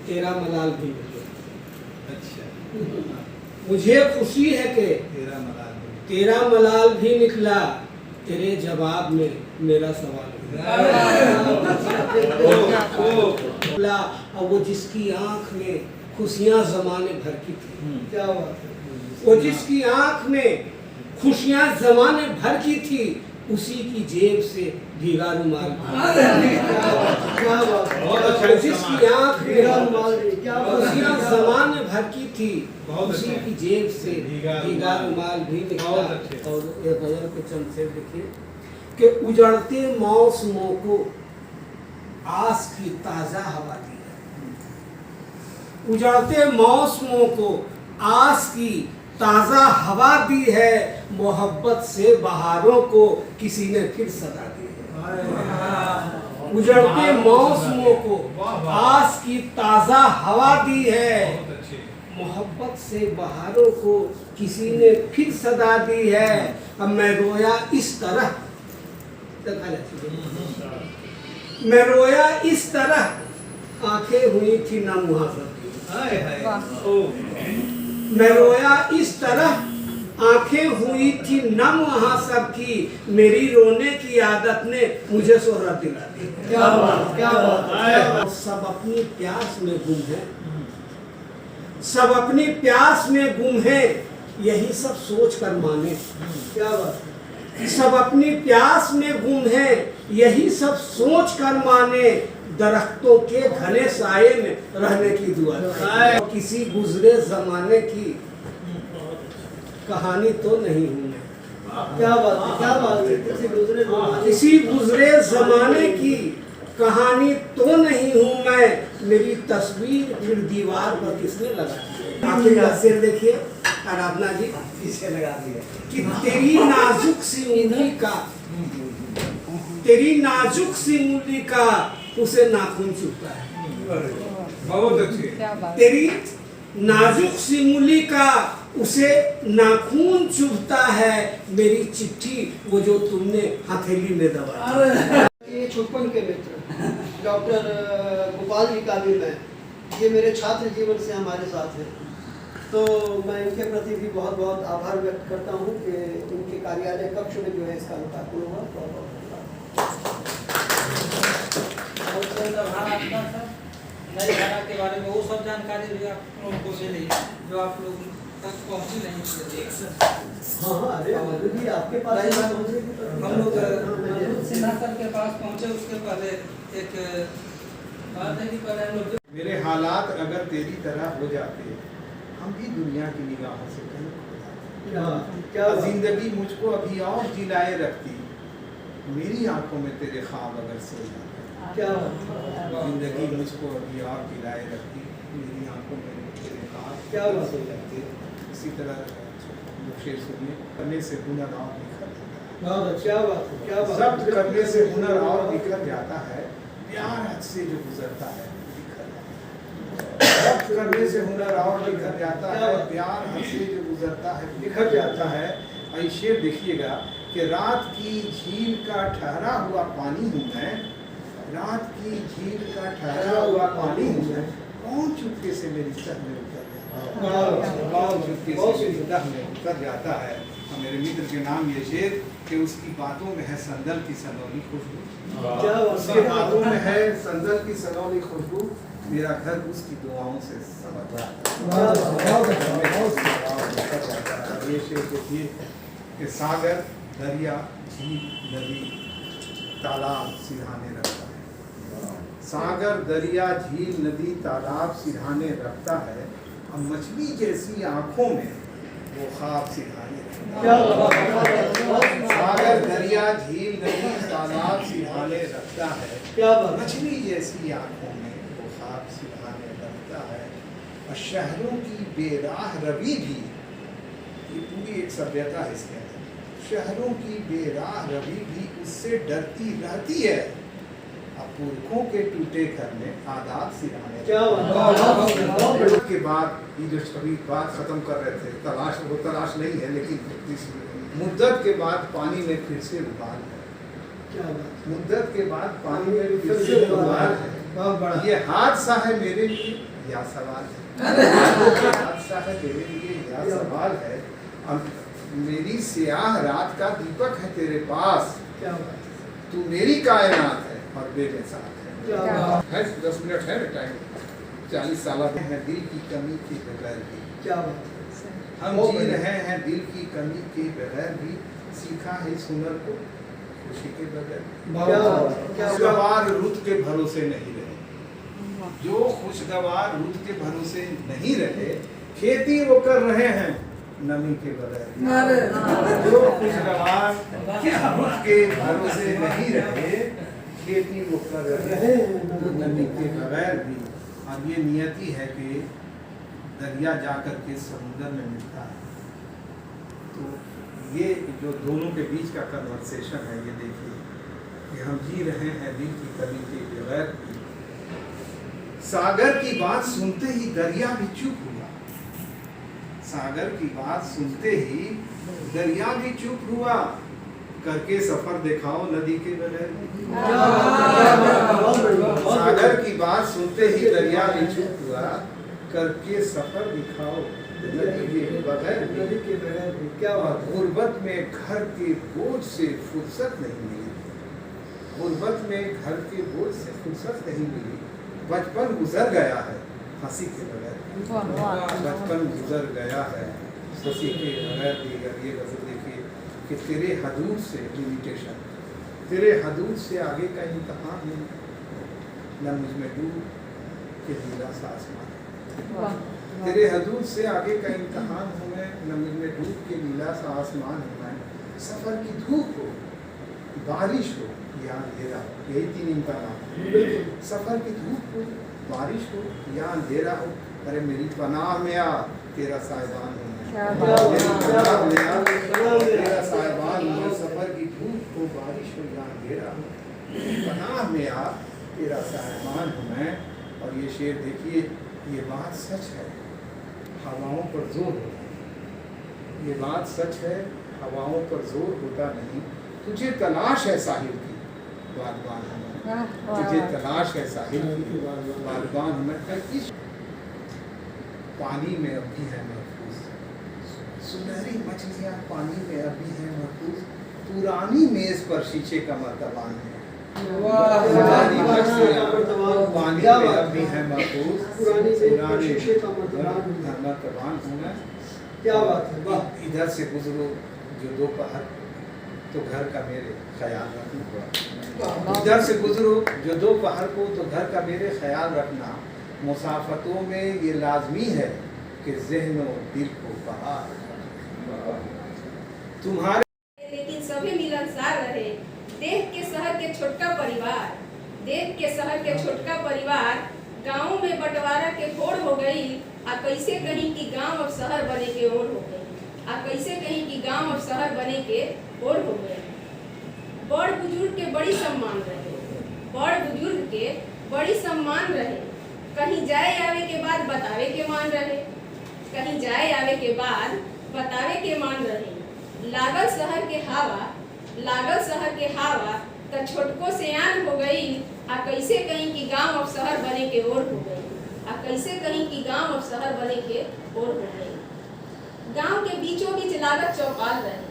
तेरा मलाल भी निकला। अच्छा, मुझे खुशी है कि तेरा मलाल भी निकला, तेरे जवाब में मेरा सवाल निकला। और वो जिसकी आंख में खुशियां जमाने भर की थी, क्या बात है, वो जिसकी आंख में खुशियां जमाने भर की थी, उसी की जेब से भीगा रुमाल। क्या बात है, बहुत अच्छा। जिसकी आंख में खुशियां क्या जमाने भर की थी, बहुत उसी अच्छे। की जेब से भीगा भीगा रुमाल भी निकला। बहुत अच्छे। और ये गजल के चंद शेर देखिए कि उजड़ते मौसमों को आस की ताजा हवा दी है। उजड़ते मौसमों को आस की ताजा हवा दी है, मोहब्बत से बहारों को किसी ने फिर सदा दी है। उजड़ते मौसमों को आस की ताजा हवा दी है, बहुत अच्छे। मोहब्बत से बहारों को किसी ने फिर सदा दी है। अब मैं रोया इस तरह, मैं रोया इस तरह, आंखें हुई थी ना मुहाफत की। हाय हाय, मैं रोया इस तरह, आंखें हुई थी नम वहां सब की, मेरी रोने की आदत ने मुझे शोहरत दिला दी। क्या बात, क्या बात है, और सब अपनी प्यास में गुम है, सब अपनी प्यास में गुम है, यही सब सोच कर माने। क्या बात है, सब अपनी प्यास में गुम है, यही सब सोच कर माने, दरख्तों के घने साये में रहने की दुआ। और किसी गुजरे जमाने की कहानी तो नहीं हूं मैं। क्या बात है, क्या बात है, किसी गुजरे जमाने की कहानी तो नहीं हूं मैं, मेरी तस्वीर फिर दीवार पर किसने लगा दी। आखिर का शेर देखिए आराधना जी, पीछे लगा दिया, कि तेरी नाजुक सी उंगली का, तेरी नाजुक सी उंगली का उसे नाखून चुभता है। बहुत अच्छे। तेरी नाजुक सी उंगली का उसे नाखून चुभता है, मेरी चिट्ठी वो जो तुमने हथेली में दबा। ये छुटपन के मित्र डॉक्टर गोपाल जी का भी मैं, ये मेरे छात्र जीवन से हमारे साथ हैं, तो मैं इनके प्रति भी बहुत बहुत आभार व्यक्त करता हूँ कि इनके कार्यालय कक्ष में जो है इसका लोकार्पण हुआ। बहुत बहुत नई धारा के बारे में वो सब जानकारी भी आप लोगों को मिली जो आप लोग तक पहुँची नहीं थी। हाँ, अरे हमारे भी आपके पास ही बात पहुंचेगी तो हम लोग सिन्हा सर के पास पहुँचे, उसके पहले एक बात है कि पहले हम लोग मेरे हालात अगर तेरी तरह हो जाते, हम भी दुनिया की निगाहों से कहीं खो जाते। क्या बात। जिंदगी मुझको अभी और जिलाए रखती, मेरी आंखों में तेरे ख्वाब अगर सो जाते। क्या बात। जिंदगी मुझको अभी और जिलाए रखती, मेरी आंखों में तेरे ख्वाब क्या बात। सो जाते। इसी तरह शेर सुनिए, करने से हुनर और निखर जाता है। बहुत अच्छा, क्या बात है, क्या बात। जब्त करने से हुनर और निखर जाता है, प्यार हद से जो गुजरता है निखर जाता है। जब्त करने से हुनर और निखर जाता है, प्यार हद से जो गुजरता है निखर जाता है। और ये शेर देखिएगा कि रात की झील का ठहरा हुआ पानी हूँ मैं, रात की झील का ठहरा हुआ पानी हूँ मैं, कौन चुपके से मेरी सर में उतर जाता है, चुपके से मेरी दह में उतर जाता है। और मेरे मित्र के नाम ये शेर कि उसकी बातों में है संदल की सनौली खुशबू, क्या बात। उसके बातों में है संदल की सनौली खुशबू, मेरा घर उसकी दुआओं से संवर जाता है। ये शेर देखिए कि सागर दरिया झील नदी तालाब सिरहाने रखता है, सागर दरिया झील नदी तालाब सिरहाने रखता है, और मछली जैसी आंखों में वो ख्वाब सिरहाने रखता है। सागर दरिया झील नदी तालाब सिरहाने रखता है, क्या बात। मछली जैसी आंखों में वो ख्वाब सिरहाने रखता है। और शहरों की बेराह रवि भी, ये पूरी एक सभ्यता है इसके अंदर, शहरों की बेराह रवि भी उससे डरती रहती है, अब पुरखों के टूटे घर में आदाब सिरहाने। क्या बात। के बाद ये जो कभी बात खत्म कर रहे थे, तलाश वो तलाश नहीं है, लेकिन इस मुद्दत के बाद पानी में फिर से उबाल है, क्या बात। मुद्दत के बाद पानी में फिर से उबाल है। बहुत बड़ा। ये हादसा है मेरे लिए, यह सवाल है। हादसा है तेरे लिए यह सवाल है। अब मेरी स्याह रात का दीपक है तेरे पास, क्या बात है, तू मेरी कायनात है और बेमिसाल क्या है। बात है 10 मिनट है टाइम, 40 साल है दिल की कमी के बगैर भी। क्या बात है। हम बहुत जी बढ़िया। रहे हैं दिल की कमी के बगैर भी, सीखा है इस हुनर को खुशी के बगैर। क्या बात है, क्या बात खुशगवार रुत के भरोसे नहीं रहे, जो खुशगवार रुत के भरोसे नहीं रहे, खेती वो कर रहे हैं नमी के बगैर। जो खुशगवार रुत के भरोसे नहीं रहे, खेती वो कर रहे हैं नमी के बगैर भी। अब ये नियति है कि दरिया जाकर के समुद्र में मिलता है। तो ये जो दोनों के बीच का कन्वर्सेशन है, ये देखिए कि हम जी रहे हैं दिल की कमी के बगैर भी। सागर की बात सुनते ही दरिया भी चुप हुआ, सागर की बात सुनते ही दरिया भी चुप हुआ, करके सफर दिखाओ नदी के बगैर भी। सागर की बात सुनते ही दरिया भी चुप हुआ, करके सफर दिखाओ नदी के बगैर भी। नदी के बगैर भी, क्या और बात है। गुर्बत में घर के बोझ से फुर्सत नहीं मिली, गुर्बत में घर के बोझ से फुर्सत नहीं मिली। बचपन गुजर गया है हंसी के बगैर, बचपन गुजर गया है हंसी के बगैर भी। अगर ये गजल देखिए कि तेरे हदूद से लिमिटेशन, तेरे हदूद से आगे का इम्तहान नहीं, न मुझ में डूब के नीला सा आसमान। तेरे हदूद से आगे का इम्तहान हूँ मैं, न मुझ में डूब के नीला सा आसमान हूँ मैं। सफ़र की धूप हो, बारिश हो या अंधेरा हो, यही 3 इम्तहान। सफ़र की धूप हो, बारिश हो या अंधेरा हो, अरे मेरी पनाह में आ, तेरा साहिबान हूँ मैं। मेरी पनाह में आ, तेरा साहिबान हूँ मैं। सफ़र की धूप हो, बारिश हो या अंधेरा हो, मेरी पनाह में आ, तेरा साहिबान हूँ मैं। और ये शेर देखिए, ये बात सच है, हवाओं पर जोर होता है। ये बात सच है, हवाओं पर जोर होता नहीं। तुझे तलाश है साहिल की, बागबान हूँ मैं। तुझे तलाश है साहिल की, बागबान हूँ मैं। इस पानी में अब भी है महफूज, सुनहरी मछलियाँ पानी में अब भी है महफूज। पुरानी मेज पर शीशे का मर्तबान है, पुरानी मछलियाँ पानी में अब भी है महफूज। पुरानी मेज पर पुरानी शीशे का मर्तबान हूँ मैं। क्या बात है, वाह। इधर से गुजरो जो दोपहर, तो घर का मेरे ख्याल रखना। इधर से गुजरो जो दोपहर को, तो घर का मेरे ख्याल रखना। मुसाफतों में ये लाजमी है कि ज़हन और दिल को बहार तुम्हारे। लेकिन सभी मिलनसार रहे। देख के शहर के छोटका परिवार, देख के शहर के छोटका परिवार, गाँव में बंटवारा के होड़ हो गई। आ कैसे कहीं कि गांव और शहर बने के ओर हो गए, आ कैसे कहीं कि गांव और शहर बने के ओर हो गए। बड़ बुजुर्ग के बड़ी सम्मान रहे, बड़ बुजुर्ग के बड़ी सम्मान रहे। कहीं जाए आवे के बाद बतावे के मान रहे, कहीं जाए आवे के बाद बतावे के मान रहे। लागल शहर के हवा, लागल शहर के हवा, त छोटको से आन हो गई। आ कैसे कहीं कि गांव और शहर बने के ओर हो गई, आ कैसे कहीं कि गांव और शहर बने के ओर हो गई। गांव के बीचों बीच लागत चौपाल रहे,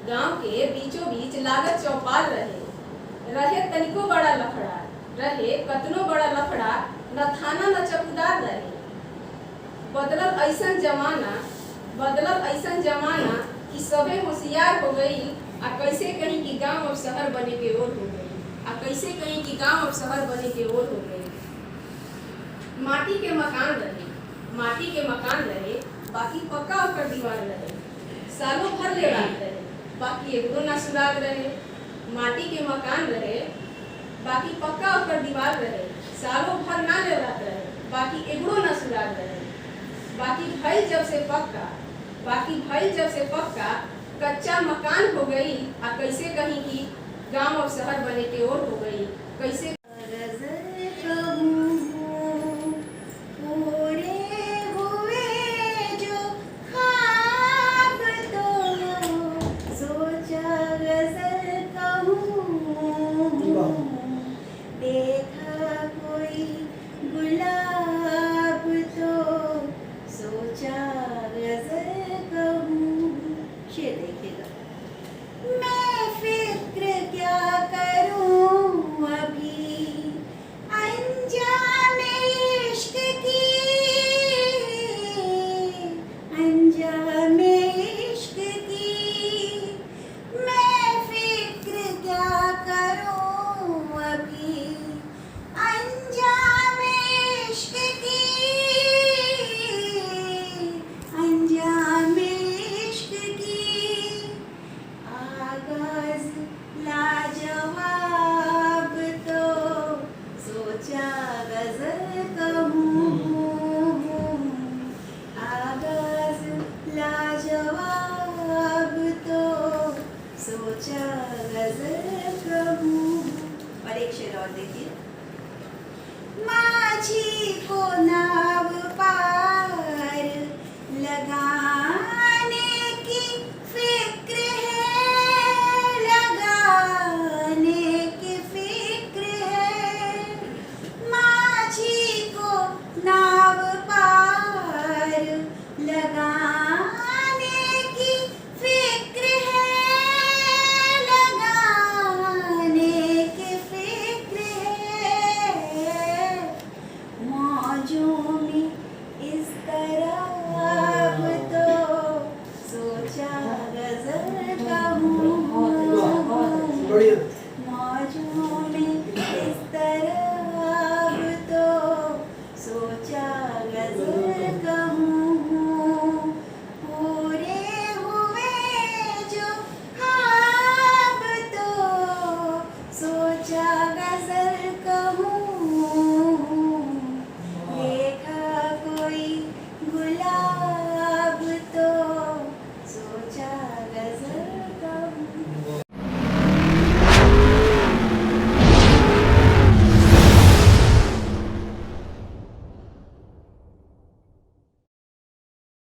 गांव के बीचों बीच लागत चौपाल रहे तनिको बड़ा लफड़ा, रहे कतनो बड़ा लफड़ा, न थाना न चौकीदार रहे। बदलल ऐसन जमाना, बदलल ऐसन जमाना कि सबे होशियार हो गई। आ कैसे कहीं कि गांव और शहर बने के ओर हो गई, आ कैसे कहीं कि गांव और शहर बने के ओर हो गई। माटी के मकान रहे, माटी के मकान रहे, बाकी पक्का ओकर दीवार रहे। सालों भर ले रात रहे, बाकी एगो ना सुराग रहे। माटी के मकान रहे, बाकी पक्का ओकर दीवार रहे। सालों भर ना ले रात रहे, बाकी एगो ना सुराग रहे। बाकी भाई जब से पक्का, बाकी भाई जब से पक्का, कच्चा मकान हो गई। आ कैसे कहीं कि गांव और शहर बने के ओर हो गई, कैसे